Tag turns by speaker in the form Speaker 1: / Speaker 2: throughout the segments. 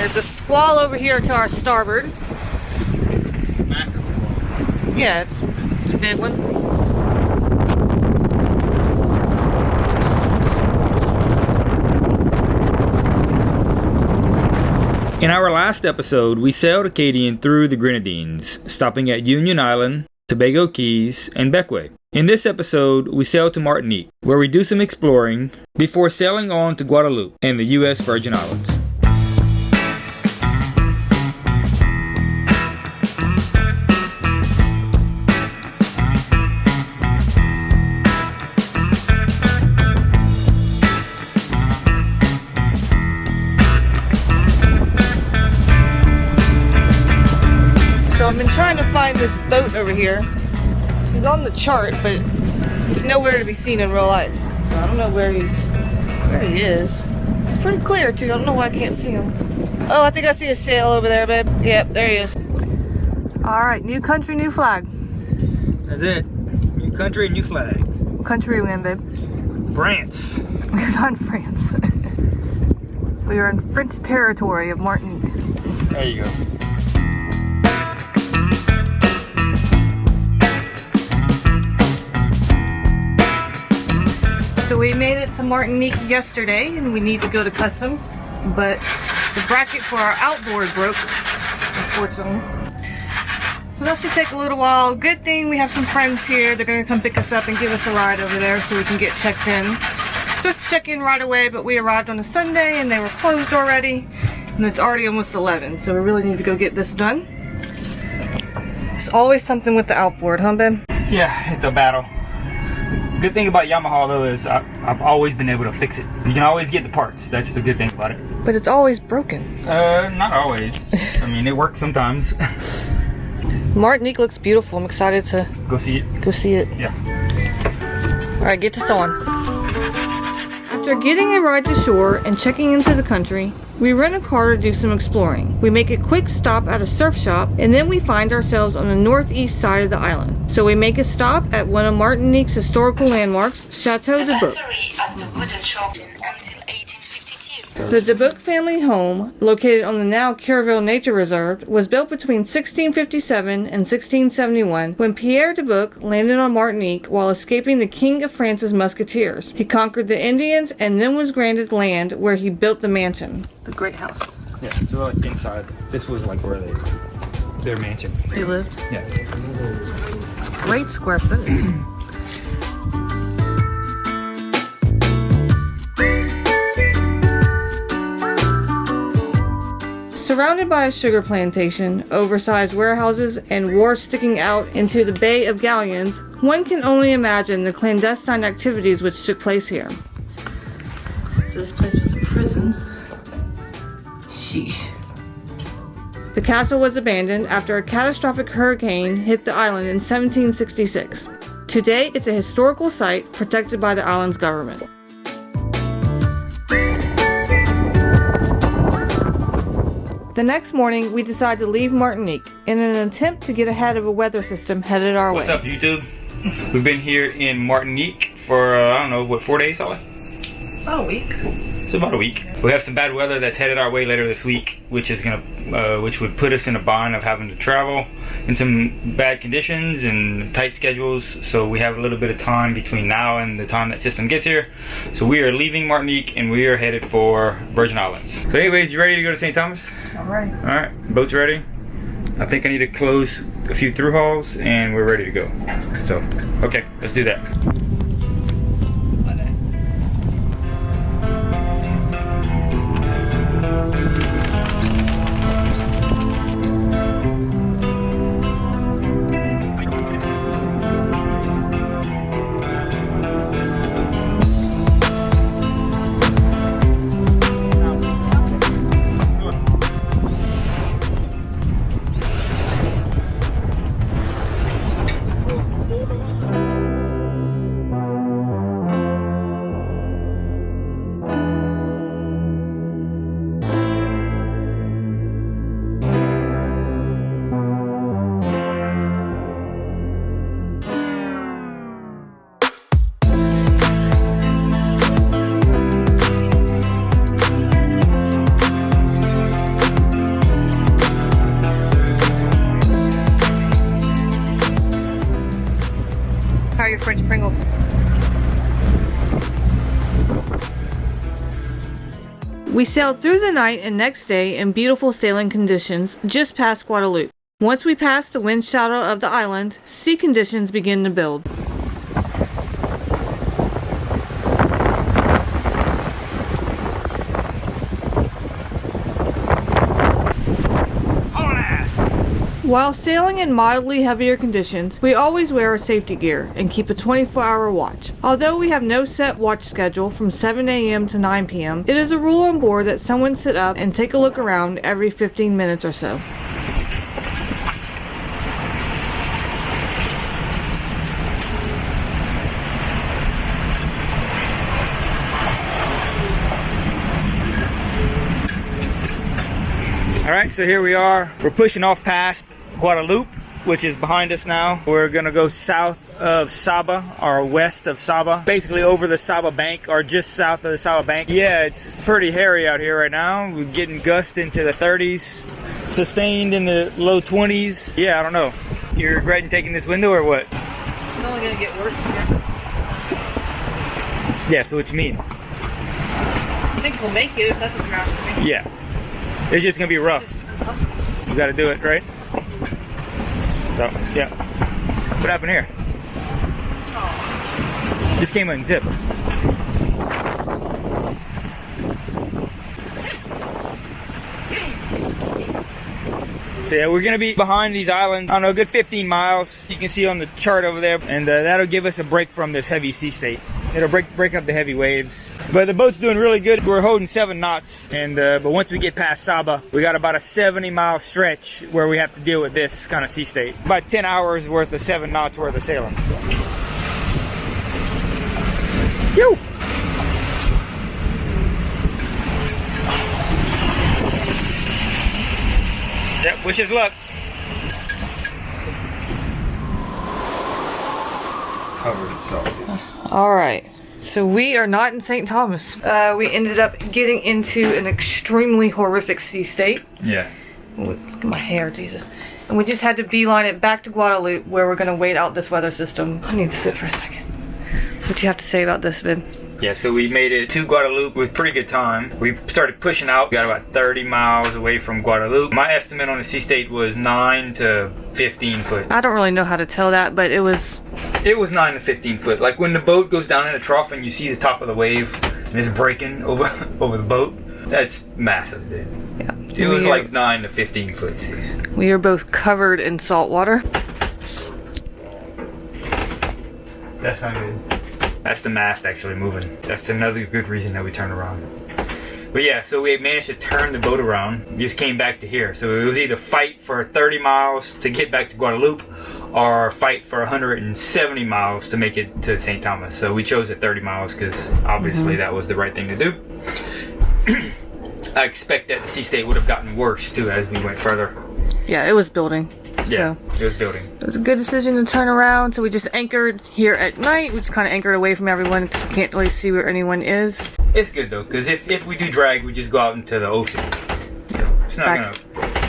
Speaker 1: There's a squall over here to our starboard.
Speaker 2: Massive squall.
Speaker 1: Yeah, it's a big one.
Speaker 2: In our last episode, we sailed Acadian through the Grenadines, stopping at Union Island, Tobago Keys, and Bequia. In this episode, we sail to Martinique, where we do some exploring before sailing on to Guadeloupe and the U.S. Virgin Islands.
Speaker 1: So I've been trying to find this boat over here. He's on the chart, but he's nowhere to be seen in real life. So I don't know where he is. It's pretty clear too. I don't know why I can't see him. Oh, I think I see a sail over there, babe. Yep, there he is. All right, new country, new flag.
Speaker 2: That's it. New country, new flag.
Speaker 1: What country are we in, babe?
Speaker 2: France.
Speaker 1: We're not in France. We are in French territory of Martinique.
Speaker 2: There you go.
Speaker 1: So we made it to Martinique yesterday and we need to go to customs, but the bracket for our outboard broke, unfortunately. So that should take a little while. Good thing we have some friends here. They're gonna come pick us up and give us a ride over there so we can get checked in. Supposed to check in right away, but we arrived on a Sunday and they were closed already. And it's already almost 11, so we really need to go get this done. There's always something with the outboard, huh, babe?
Speaker 2: Yeah, it's a battle. Good thing about Yamaha though is I've always been able to fix it. You can always get the parts. That's the good thing about it.
Speaker 1: But it's always broken.
Speaker 2: Not always. I mean, it works sometimes.
Speaker 1: Martinique looks beautiful. I'm excited to
Speaker 2: Go see it.
Speaker 1: go see it.
Speaker 2: Yeah.
Speaker 1: All right, get this on. After getting a ride to shore and checking into the country, we rent a car to do some exploring. We make a quick stop at a surf shop, and then we find ourselves on the northeast side of the island. So we make a stop at one of Martinique's historical landmarks, Chateau de Buc. The de Buc family home, located on the now Careville Nature Reserve, was built between 1657 and 1671 when Pierre de Buc landed on Martinique while escaping the King of France's musketeers. He conquered the Indians and then was granted land where he built the mansion. The great house.
Speaker 2: Yeah, so we're like inside. This was like where their mansion.
Speaker 1: They lived?
Speaker 2: Yeah.
Speaker 1: It's great square footage. Surrounded by a sugar plantation, oversized warehouses, and wharfs sticking out into the Bay of Galleons, one can only imagine the clandestine activities which took place here. So this place was a prison. Sheesh. The castle was abandoned after a catastrophic hurricane hit the island in 1766. Today, it's a historical site protected by the island's government. The next morning, we decide to leave Martinique in an attempt to get ahead of a weather system headed our way.
Speaker 2: What's up, YouTube? We've been here in Martinique for, I don't know, what, 4 days, Holly?
Speaker 1: About a week.
Speaker 2: It's about a week. We have some bad weather that's headed our way later this week, which would put us in a bind of having to travel in some bad conditions and tight schedules. So we have a little bit of time between now and the time that system gets here. So we are leaving Martinique and we are headed for Virgin Islands. So anyways, you ready to go to St. Thomas?
Speaker 1: All right.
Speaker 2: All right, boat's ready. I think I need to close a few through hauls and we're ready to go. So, okay, let's do that.
Speaker 1: We sailed through the night and next day in beautiful sailing conditions just past Guadeloupe. Once we passed the wind shadow of the island, sea conditions begin to build. While sailing in mildly heavier conditions, we always wear our safety gear and keep a 24-hour watch. Although we have no set watch schedule from 7 a.m. to 9 p.m., it is a rule on board that someone sit up and take a look around every 15 minutes or so.
Speaker 2: Alright, so here we are. We're pushing off past Guadeloupe, which is behind us now. We're gonna go south of Saba, or west of Saba. Basically over the Saba bank, or just south of the Saba bank. Yeah, it's pretty hairy out here right now. We're getting gusts into the 30s, sustained in the low 20s. Yeah, I don't know. You're regretting taking this window or what?
Speaker 1: It's only gonna get worse here.
Speaker 2: Yeah, so what you mean?
Speaker 1: I think we'll make it if that's what you're asking me.
Speaker 2: Yeah. It's just gonna be rough. You gotta do it, right? So, yeah. What happened here? Oh. Just came unzipped. So yeah, we're gonna be behind these islands, I don't know, a good 15 miles. You can see on the chart over there, and that'll give us a break from this heavy sea state. It'll break up the heavy waves. But the boat's doing really good. We're holding 7 knots, and but once we get past Saba, we got about a 70-mile stretch where we have to deal with this kind of sea state. About 10 hours worth of 7 knots worth of sailing. Yo! Yep, wish us luck. Covered in salt.
Speaker 1: Alright, so we are not in St. Thomas. We ended up getting into an extremely horrific sea state.
Speaker 2: Yeah.
Speaker 1: Look at my hair, Jesus. And we just had to beeline it back to Guadeloupe, where we're going to wait out this weather system. I need to sit for a second. So what you have to say about this, Ben?
Speaker 2: Yeah, so we made it to Guadeloupe with pretty good time. We started pushing out. We got about 30 miles away from Guadeloupe. My estimate on the sea state was 9 to 15 foot.
Speaker 1: I don't really know how to tell that, but it was
Speaker 2: 9 to 15 foot. Like when the boat goes down in a trough and you see the top of the wave and it's breaking over the boat, that's massive, dude.
Speaker 1: Yeah.
Speaker 2: It was like 9 to 15 foot seas.
Speaker 1: We are both covered in salt water.
Speaker 2: That's not good. That's the mast actually moving. That's another good reason that we turned around. But yeah, so we managed to turn the boat around. We just came back to here. So it was either fight for 30 miles to get back to Guadeloupe or fight for 170 miles to make it to St. Thomas. So we chose the 30 miles because obviously that was the right thing to do. I expect that the sea state would have gotten worse too as we went further.
Speaker 1: Yeah, it was building.
Speaker 2: Yeah,
Speaker 1: So
Speaker 2: it was building.
Speaker 1: it was a good decision to turn around. So we just anchored here at night. We just kind of anchored away from everyone because we can't really see where anyone is.
Speaker 2: It's good though, because if we do drag, we just go out into the ocean.
Speaker 1: Yeah.
Speaker 2: It's not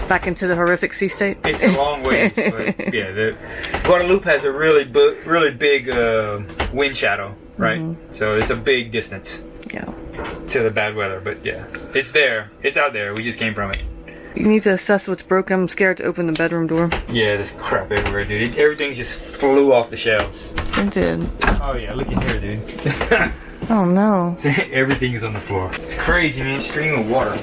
Speaker 1: Back into the horrific sea state.
Speaker 2: It's a long ways, but yeah, the Guadeloupe has a really big wind shadow, right? So it's a big distance.
Speaker 1: Yeah.
Speaker 2: To the bad weather, but yeah, it's there. It's out there. We just came from it.
Speaker 1: You need to assess what's broken. I'm scared to open the bedroom door.
Speaker 2: Yeah, there's crap everywhere, dude. Everything just flew off the shelves.
Speaker 1: It did.
Speaker 2: Oh yeah, look in here, dude.
Speaker 1: Oh no.
Speaker 2: Everything is on the floor. It's crazy, man. Stream of water.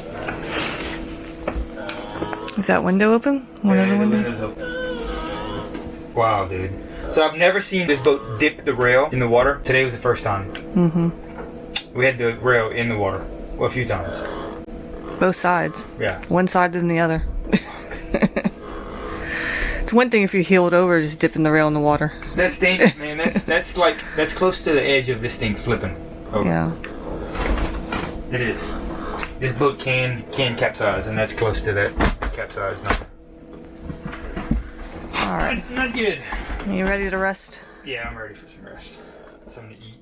Speaker 1: Is that window open? One other window?
Speaker 2: The window's open. Wow, dude. So I've never seen this boat dip the rail in the water. Today was the first time. We had the rail in the water. Well, a few times.
Speaker 1: Both sides.
Speaker 2: Yeah.
Speaker 1: One side than the other. It's one thing if you heel it over, just dipping the rail in the water.
Speaker 2: That's dangerous, man. That's close to the edge of this thing flipping over.
Speaker 1: Yeah.
Speaker 2: It is. This boat can capsize, and that's close to that capsize number.
Speaker 1: All right.
Speaker 2: Not good.
Speaker 1: Are you ready to rest?
Speaker 2: Yeah, I'm ready for some rest. Something to eat.